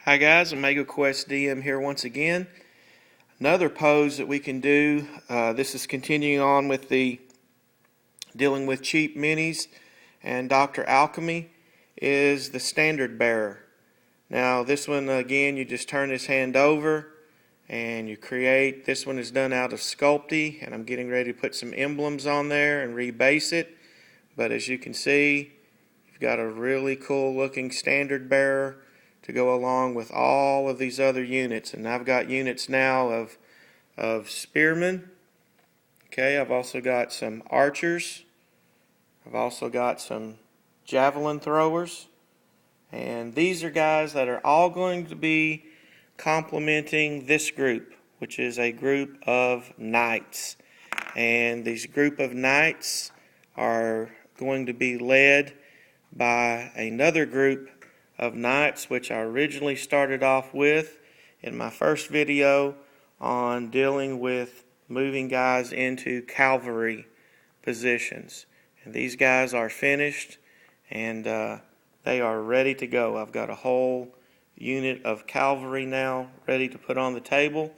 Hi guys, Omega Quest DM here once again. Another pose that we can do. This is continuing on with the dealing with cheap minis, and Dr. Alchemy is the standard bearer. Now this one again, you just turn this hand over and you create. This one is done out of Sculpey, and I'm getting ready to put some emblems on there and rebase it. But as you can see, you've got a really cool looking standard bearer to go along with all of these other units. And I've got units now of spearmen. Okay, I've also got some archers. I've also got some javelin throwers. And these are guys that are all going to be complementing this group, which is a group of knights. And these group of knights are going to be led by another group of knights, which I originally started off with in my first video on dealing with moving guys into cavalry positions. And these guys are finished, and they are ready to go. I've got a whole unit of cavalry now ready to put on the table,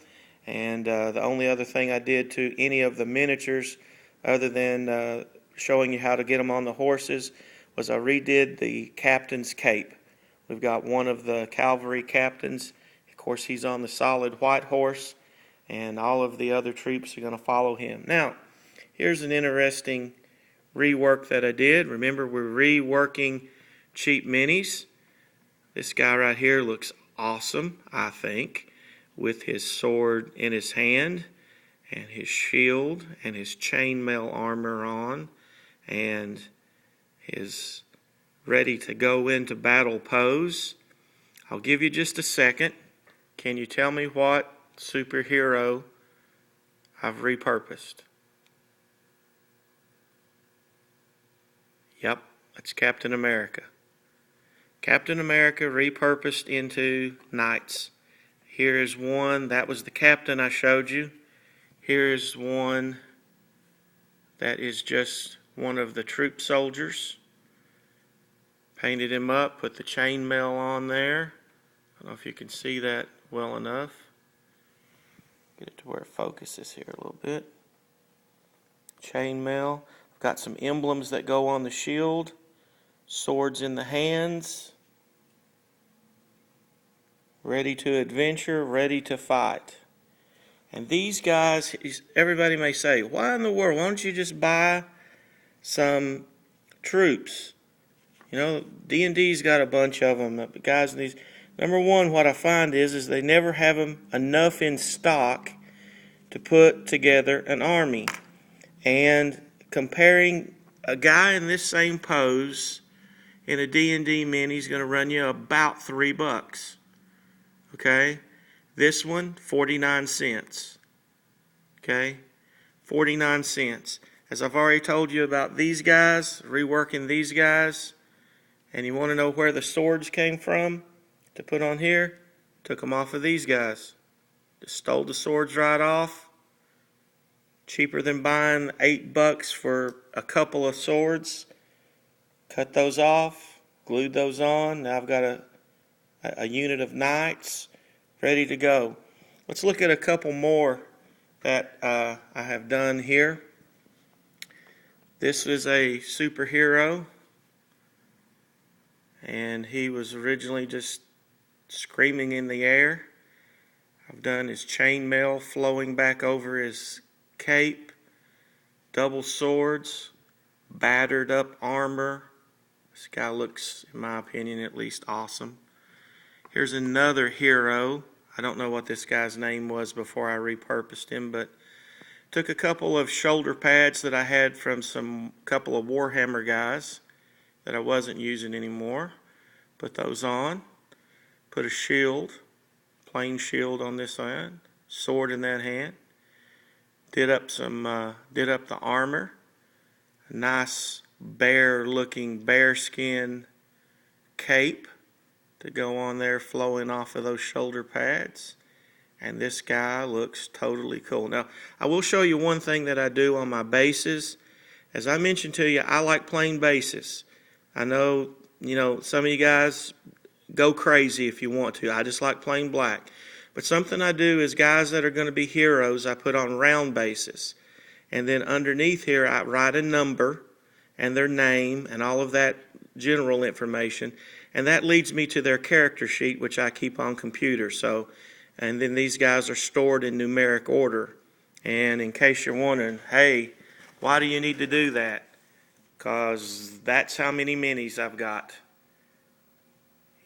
and the only other thing I did to any of the miniatures, other than showing you how to get them on the horses, was I redid the captain's cape. We've got one of the cavalry captains. Of course, he's on the solid white horse, and all of the other troops are going to follow him. Now, here's an interesting rework that I did. Remember, we're reworking cheap minis. This guy right here looks awesome, I think, with his sword in his hand and his shield and his chainmail armor on and his ready to go into battle pose. I'll give you just a second. Can you tell me what superhero I've repurposed? Yep, that's Captain America. Captain America repurposed into knights. Here is one, that was the captain I showed you. Here is one that is just one of the troop soldiers. Painted him up, put the chainmail on there. I don't know if you can see that well enough. Get it to where it focuses here a little bit. Chainmail. I've got some emblems that go on the shield. Swords in the hands. Ready to adventure, ready to fight. And these guys, everybody may say, why in the world, why don't you just buy some troops? You know, D&D's got a bunch of them. Guys, these, number one, what I find is they never have them enough in stock to put together an army. And comparing a guy in this same pose in a D&D mini is going to run you about $3. Okay? This one, 49 cents. Okay? 49 cents. As I've already told you about these guys, reworking these guys, and you want to know where the swords came from to put on here? Took them off of these guys. Just stole the swords right off. Cheaper than buying $8 for a couple of swords. Cut those off, glued those on. Now I've got a unit of knights ready to go. Let's look at a couple more that I have done here. This is a superhero, and he was originally just screaming in the air. I've done his chainmail flowing back over his cape, double swords, battered up armor. This guy looks, in my opinion, at least awesome. Here's another hero. I don't know what this guy's name was before I repurposed him, but took a couple of shoulder pads that I had from couple of Warhammer guys that I wasn't using anymore. Put those on. Put a shield, plain shield on this side, sword in that hand. Did up the armor. A nice bear-looking bearskin cape to go on there, flowing off of those shoulder pads. And this guy looks totally cool. Now, I will show you one thing that I do on my bases. As I mentioned to you, I like plain bases. I know, some of you guys go crazy if you want to. I just like plain black. But something I do is guys that are going to be heroes, I put on round bases. And then underneath here, I write a number and their name and all of that general information. And that leads me to their character sheet, which I keep on computer. So, and then these guys are stored in numeric order. And in case you're wondering, hey, why do you need to do that? Because that's how many minis I've got.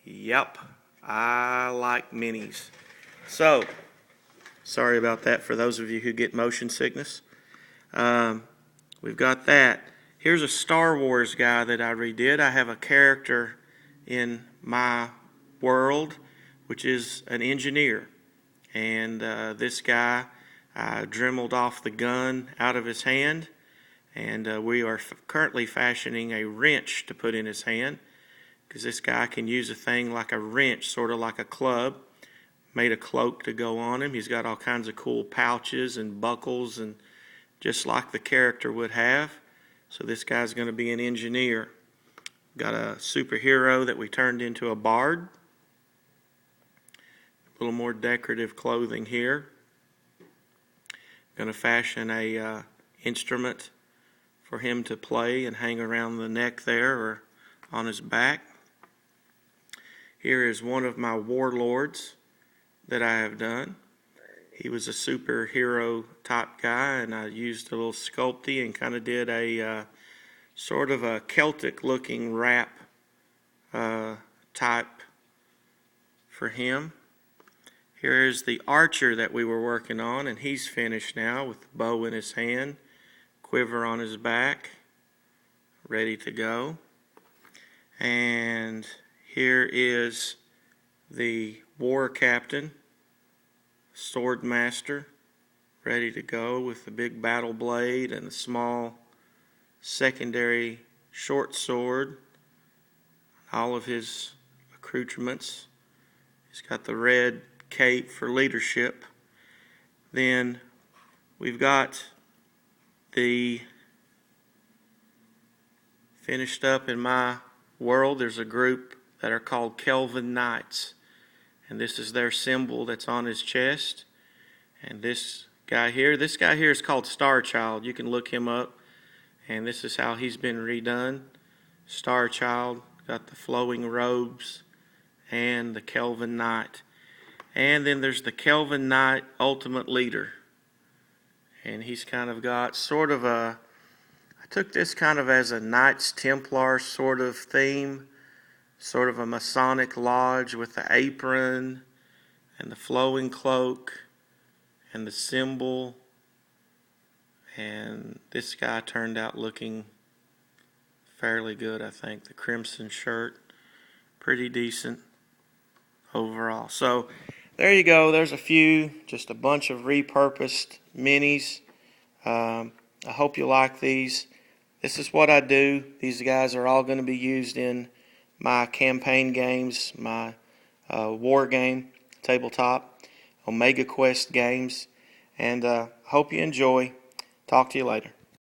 Yep, I like minis. So, sorry about that for those of you who get motion sickness. We've got that. Here's a Star Wars guy that I redid. I have a character in my world, which is an engineer. And this guy, I dremeled off the gun out of his hand. And we are currently fashioning a wrench to put in his hand, because this guy can use a thing like a wrench, sort of like a club. Made a cloak to go on him. He's got all kinds of cool pouches and buckles, and just like the character would have. So this guy's going to be an engineer. Got a superhero that we turned into a bard. A little more decorative clothing here. Going to fashion a instrument for him to play and hang around the neck there or on his back. Here is one of my warlords that I have done. He was a superhero type guy, and I used a little sculpting and kind of did a sort of a Celtic looking wrap type for him. Here is the archer that we were working on, and he's finished now with the bow in his hand, quiver on his back, ready to go. And here is the war captain, sword master, ready to go with the big battle blade and the small secondary short sword, all of his accoutrements. He's got the red cape for leadership. Then we've got the finished up in my world. There's a group that are called Kelvin Knights, and this is their symbol that's on his chest. And this guy here is called Star Child. You can look him up, and this is how he's been redone. Star Child, got the flowing robes and the Kelvin Knight. And then there's the Kelvin Knight Ultimate Leader, and he's kind of got sort of a, I took this kind of as a Knights Templar sort of theme, sort of a Masonic lodge with the apron and the flowing cloak and the symbol. And this guy turned out looking fairly good, I think. The crimson shirt, pretty decent overall. So there you go. There's a few, just a bunch of repurposed minis. I hope you like these. This is what I do. These guys are all going to be used in my campaign games, my war game, tabletop, Omega Quest games. And hope you enjoy. Talk to you later.